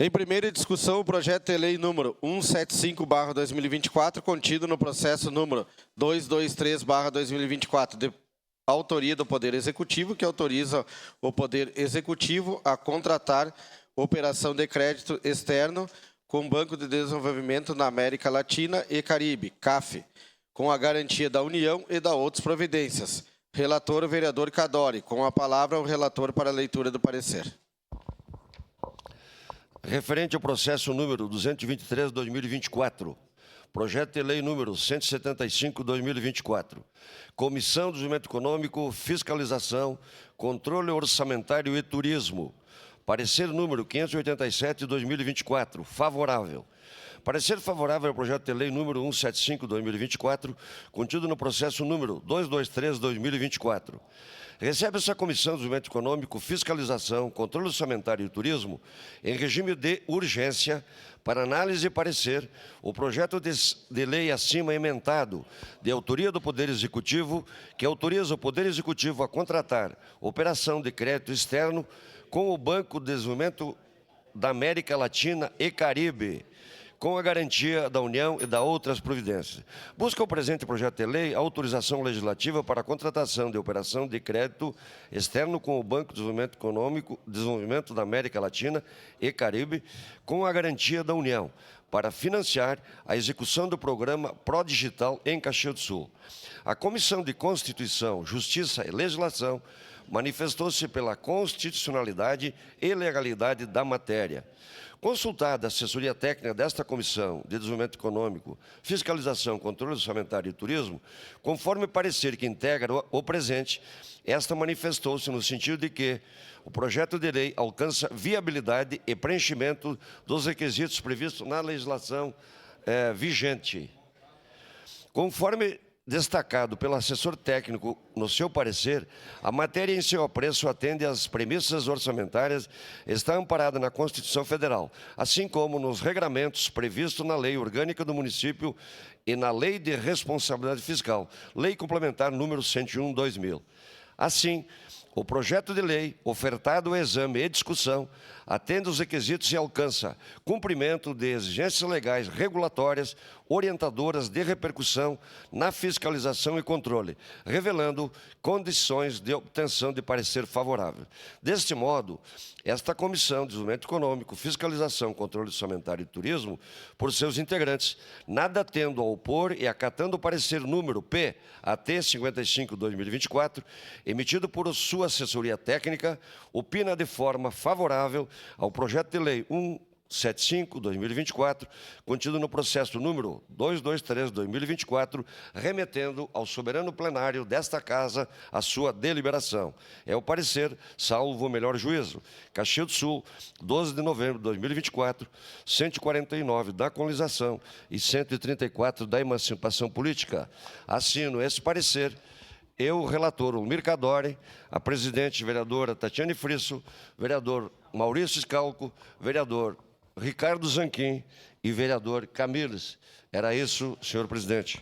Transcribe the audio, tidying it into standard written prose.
Em primeira discussão, o projeto de lei número 175/2024, contido no processo número 223/2024, de autoria do Poder Executivo, que autoriza o Poder Executivo a contratar operação de crédito externo com o Banco de Desenvolvimento na América Latina e Caribe, CAF, com a garantia da União e da outras providências. Relator, o vereador Cadori. Com a palavra, o relator para a leitura do parecer. Referente ao processo número 223/2024, projeto de lei número 175/2024, Comissão de Desenvolvimento Econômico, Fiscalização, Controle Orçamentário e Turismo, parecer número 587/2024, favorável. Parecer favorável ao projeto de lei número 175/2024, contido no processo número 223/2024. Recebe essa Comissão de Desenvolvimento Econômico, Fiscalização, Controle Orçamentário e Turismo, em regime de urgência, para análise e parecer, o projeto de lei acima emendado, de autoria do Poder Executivo, que autoriza o Poder Executivo a contratar operação de crédito externo com o Banco de Desenvolvimento da América Latina e Caribe, com a garantia da União e da outras providências. Busca o presente projeto de lei a autorização legislativa para a contratação de operação de crédito externo com o Banco de Desenvolvimento da América Latina e Caribe, com a garantia da União, para financiar a execução do programa ProDigital em Caxias do Sul. A Comissão de Constituição, Justiça e Legislação manifestou-se pela constitucionalidade e legalidade da matéria. Consultada a assessoria técnica desta Comissão de Desenvolvimento Econômico, Fiscalização, Controle Orçamentário e Turismo, conforme parecer que integra o presente, esta manifestou-se no sentido de que o projeto de lei alcança viabilidade e preenchimento dos requisitos previstos na legislação vigente. Conforme destacado pelo assessor técnico no seu parecer, a matéria em seu apreço atende às premissas orçamentárias, está amparada na Constituição Federal, assim como nos regramentos previstos na Lei Orgânica do Município e na Lei de Responsabilidade Fiscal, Lei Complementar número 101/2000. Assim, o projeto de lei, ofertado ao exame e discussão, atende aos requisitos e alcança cumprimento de exigências legais regulatórias, orientadoras de repercussão na fiscalização e controle, revelando condições de obtenção de parecer favorável. Deste modo, esta Comissão de Desenvolvimento Econômico, Fiscalização, Controle Orçamentário e Turismo, por seus integrantes, nada tendo a opor e acatando o parecer número P-AT 55/2024, emitido por sua assessoria técnica, opina de forma favorável ao projeto de lei 175/2024, contido no processo número 223/2024, remetendo ao soberano plenário desta Casa a sua deliberação. É o parecer, salvo o melhor juízo. Caxias do Sul, 12 de novembro de 2024, 149 da colonização e 134 da emancipação política. Assino esse parecer. Eu, relator Ulmir Cadori, a presidente vereadora Tatiane Frisso, vereador Maurício Scalco, vereador Ricardo Zanquim e vereador Camiles. Era isso, senhor presidente.